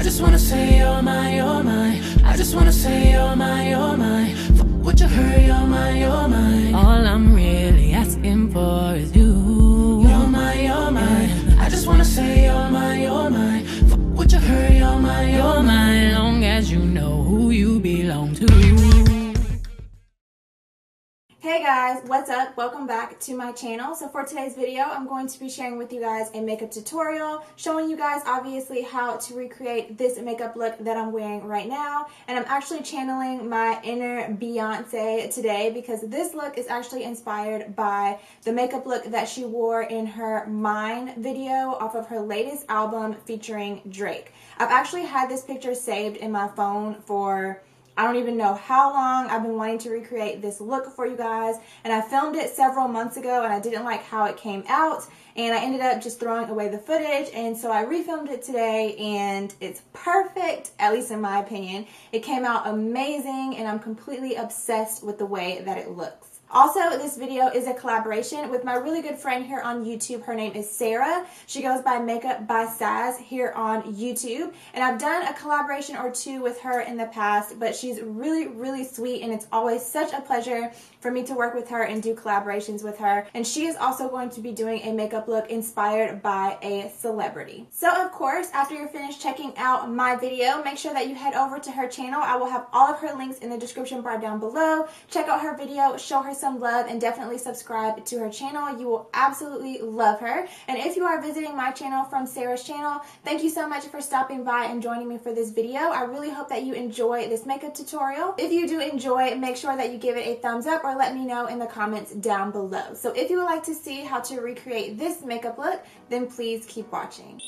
I just wanna say you're mine, you're mine. I just wanna say you're mine, you're mine. Fuck what you heard, you're mine, you're mine. All I'm really asking for is you. You're mine, you're mine. I just wanna say you're mine, you're mine. Fuck what you heard, you're mine, you're mine. Long as you know who you belong to. Hey guys, what's up? Welcome back to my channel. So for today's video, I'm going to be sharing with you guys a makeup tutorial, showing you guys obviously how to recreate this makeup look that I'm wearing right now. And I'm actually channeling my inner Beyoncé today because this look is actually inspired by the makeup look that she wore in her Mine video off of her latest album featuring Drake. I've actually had this picture saved in my phone for I don't even know how long. I've been wanting to recreate this look for you guys, and I filmed it several months ago and I didn't like how it came out, and I ended up just throwing away the footage, and so I refilmed it today and it's perfect, at least in my opinion. It came out amazing and I'm completely obsessed with the way that it looks. Also, this video is a collaboration with my really good friend here on YouTube. Her name is Sarah. She goes by Makeupbysaz here on YouTube. And I've done a collaboration or two with her in the past, but she's really, really sweet, and it's always such a pleasure for me to work with her and do collaborations with her. And she is also going to be doing a makeup look inspired by a celebrity. So of course, after you're finished checking out my video, make sure that you head over to her channel. I will have all of her links in the description bar down below. Check out her video, show her some love, and definitely subscribe to her channel. You will absolutely love her. And if you are visiting my channel from Sarah's channel, thank you so much for stopping by and joining me for this video. I really hope that you enjoy this makeup tutorial. If you do enjoy, make sure that you give it a thumbs up or let me know in the comments down below. So if you would like to see how to recreate this makeup look, then please keep watching.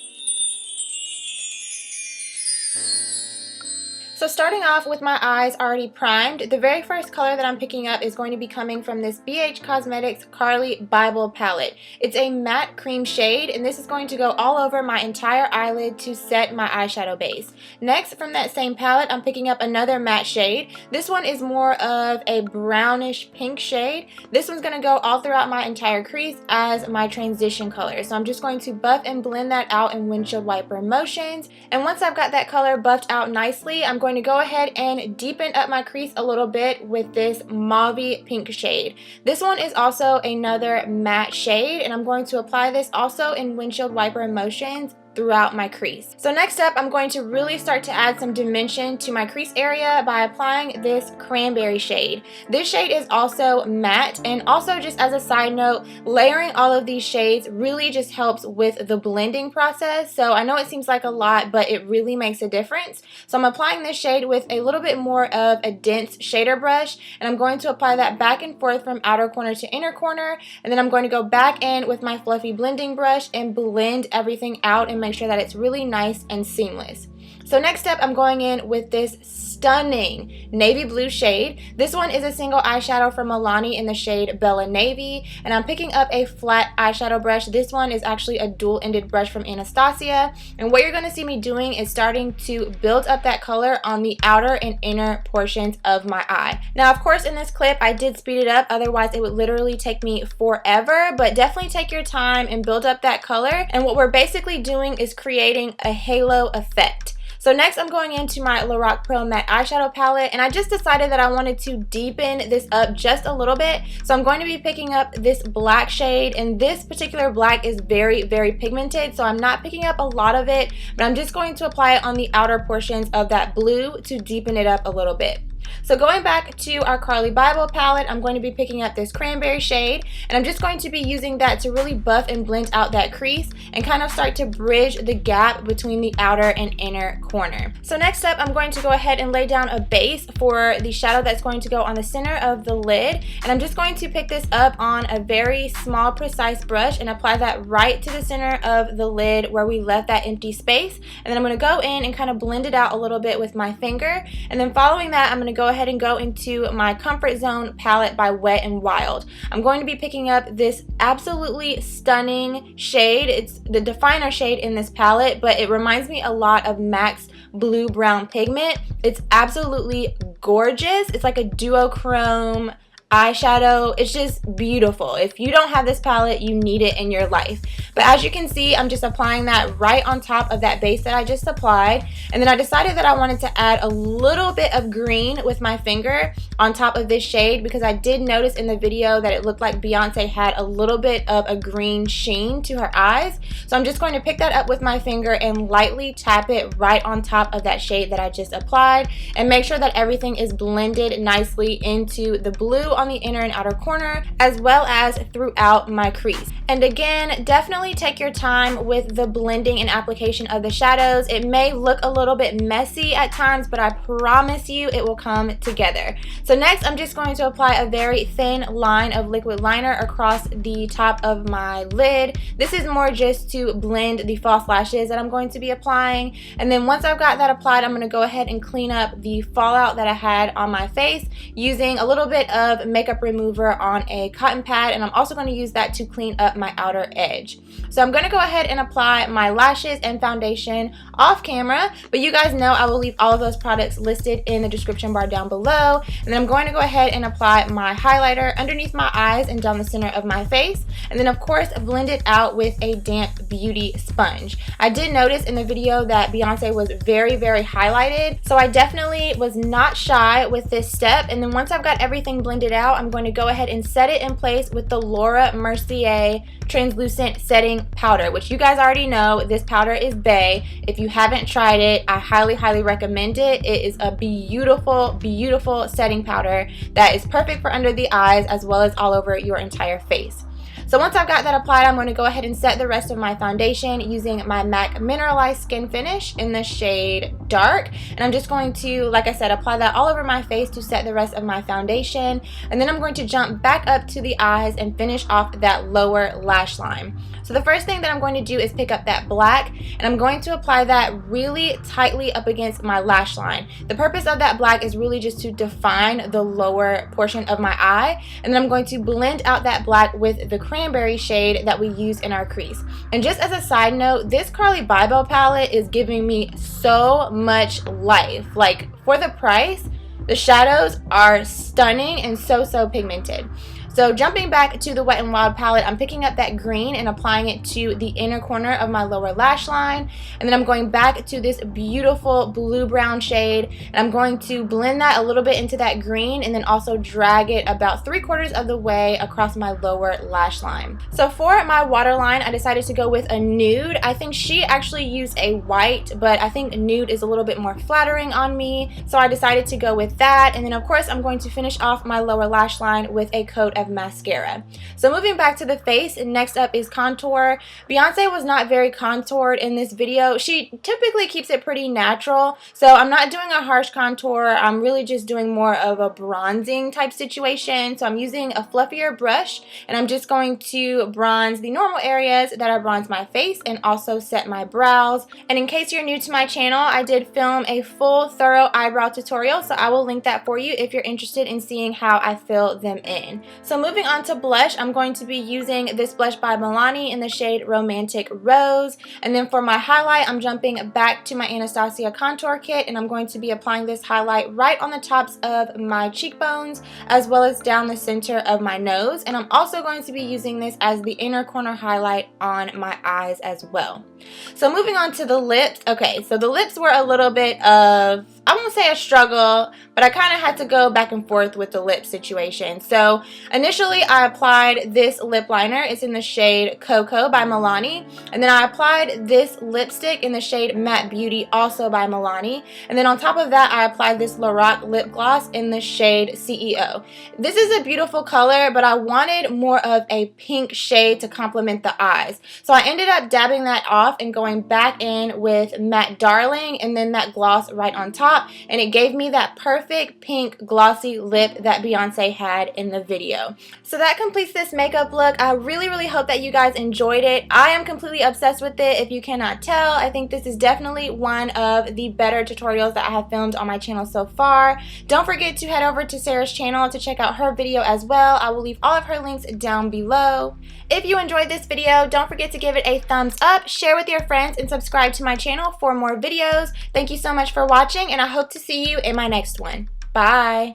So starting off with my eyes already primed, the very first color that I'm picking up is going to be coming from this BH Cosmetics Carly Bible palette. It's a matte cream shade, and this is going to go all over my entire eyelid to set my eyeshadow base. Next, from that same palette, I'm picking up another matte shade. This one is more of a brownish pink shade. This one's going to go all throughout my entire crease as my transition color. So I'm just going to buff and blend that out in windshield wiper motions. And once I've got that color buffed out nicely, I'm going to go ahead and deepen up my crease a little bit with this mauve pink shade. This one is also another matte shade, and I'm going to apply this also in windshield wiper motions throughout my crease. So next up, I'm going to really start to add some dimension to my crease area by applying this cranberry shade. This shade is also matte, and also just as a side note, layering all of these shades really just helps with the blending process. So I know it seems like a lot, but it really makes a difference. So I'm applying this shade with a little bit more of a dense shader brush, and I'm going to apply that back and forth from outer corner to inner corner, and then I'm going to go back in with my fluffy blending brush and blend everything out and make sure that it's really nice and seamless. So next up, I'm going in with this stunning navy blue shade. This one is a single eyeshadow from Milani in the shade Bella Navy, and I'm picking up a flat eyeshadow brush. This one is actually a dual-ended brush from Anastasia, and what you're going to see me doing is starting to build up that color on the outer and inner portions of my eye. Now, of course, in this clip, I did speed it up, otherwise it would literally take me forever, but definitely take your time and build up that color, and what we're basically doing is creating a halo effect. So next, I'm going into my Lorac Pro Matte Eyeshadow Palette, and I just decided that I wanted to deepen this up just a little bit. So I'm going to be picking up this black shade, and this particular black is very, very pigmented, so I'm not picking up a lot of it, but I'm just going to apply it on the outer portions of that blue to deepen it up a little bit. So going back to our Carly Bible palette, I'm going to be picking up this cranberry shade, and I'm just going to be using that to really buff and blend out that crease and kind of start to bridge the gap between the outer and inner corner. So next up, I'm going to go ahead and lay down a base for the shadow that's going to go on the center of the lid, and I'm just going to pick this up on a very small, precise brush and apply that right to the center of the lid where we left that empty space, and then I'm going to go in and kind of blend it out a little bit with my finger, and then following that, I'm going to go ahead and go into my Comfort Zone palette by Wet n Wild. I'm going to be picking up this absolutely stunning shade. It's the definer shade in this palette, but it reminds me a lot of MAC's Blue Brown Pigment. It's absolutely gorgeous. It's like a duochrome eyeshadow. It's just beautiful. If you don't have this palette, you need it in your life. But as you can see, I'm just applying that right on top of that base that I just applied. And then I decided that I wanted to add a little bit of green with my finger on top of this shade, because I did notice in the video that it looked like Beyoncé had a little bit of a green sheen to her eyes. So I'm just going to pick that up with my finger and lightly tap it right on top of that shade that I just applied, and make sure that everything is blended nicely into the blue on the inner and outer corner, as well as throughout my crease. And again, definitely take your time with the blending and application of the shadows. It may look a little bit messy at times, but I promise you it will come together. So next, I'm just going to apply a very thin line of liquid liner across the top of my lid. This is more just to blend the false lashes that I'm going to be applying. And then once I've got that applied, I'm going to go ahead and clean up the fallout that I had on my face using a little bit of makeup remover on a cotton pad, and I'm also going to use that to clean up my outer edge. So I'm going to go ahead and apply my lashes and foundation off camera, but you guys know I will leave all of those products listed in the description bar down below. And then I'm going to go ahead and apply my highlighter underneath my eyes and down the center of my face, and then of course blend it out with a damp beauty sponge. I did notice in the video that Beyoncé was very highlighted, so I definitely was not shy with this step. And then once I've got everything blended out, I'm going to go ahead and set it in place with the Laura Mercier translucent setting powder, which you guys already know this powder is bae. If you haven't tried it, I highly recommend it. It is a beautiful setting powder that is perfect for under the eyes as well as all over your entire face. So once I've got that applied, I'm going to go ahead and set the rest of my foundation using my MAC Mineralized Skin Finish in the shade Dark. And I'm just going to, like I said, apply that all over my face to set the rest of my foundation. And then I'm going to jump back up to the eyes and finish off that lower lash line. So the first thing that I'm going to do is pick up that black, and I'm going to apply that really tightly up against my lash line. The purpose of that black is really just to define the lower portion of my eye, and then I'm going to blend out that black with the cranberry shade that we use in our crease. And just as a side note, this Carly Bybel palette is giving me so much life. Like, for the price, the shadows are stunning and so pigmented. So jumping back to the Wet n Wild palette, I'm picking up that green and applying it to the inner corner of my lower lash line. And then I'm going back to this beautiful blue-brown shade, and I'm going to blend that a little bit into that green, and then also drag it about 3/4 of the way across my lower lash line. So for my waterline, I decided to go with a nude. I think she actually used a white, but I think nude is a little bit more flattering on me, so I decided to go with that. And then of course I'm going to finish off my lower lash line with a coat of mascara. So moving back to the face, and next up is contour. Beyoncé was not very contoured in this video. She typically keeps it pretty natural, so I'm not doing a harsh contour. I'm really just doing more of a bronzing type situation. So I'm using a fluffier brush, and I'm just going to bronze the normal areas that I bronze my face and also set my brows. And in case you're new to my channel, I did film a full thorough eyebrow tutorial, so I will link that for you if you're interested in seeing how I fill them in. So moving on to blush, I'm going to be using this blush by Milani in the shade Romantic Rose. And then for my highlight, I'm jumping back to my Anastasia contour kit, and I'm going to be applying this highlight right on the tops of my cheekbones as well as down the center of my nose. And I'm also going to be using this as the inner corner highlight on my eyes as well. So moving on to the lips. Okay, so the lips were a little bit of, I won't say a struggle, but I kind of had to go back and forth with the lip situation. So initially I applied this lip liner. It's in the shade Cocoa by Milani. And then I applied this lipstick in the shade Matte Beauty, also by Milani. And then on top of that, I applied this Lorac lip gloss in the shade CEO. This is a beautiful color, but I wanted more of a pink shade to complement the eyes. So I ended up dabbing that off and going back in with Matte Darling and then that gloss right on top. And it gave me that perfect pink glossy lip that Beyoncé had in the video. So that completes this makeup look. I really hope that you guys enjoyed it. I am completely obsessed with it, if you cannot tell. I think this is definitely one of the better tutorials that I have filmed on my channel so far. Don't forget to head over to Sarah's channel to check out her video as well. I will leave all of her links down below. If you enjoyed this video, don't forget to give it a thumbs up, share with your friends, and subscribe to my channel for more videos. Thank you so much for watching, and I hope to see you in my next one. Bye!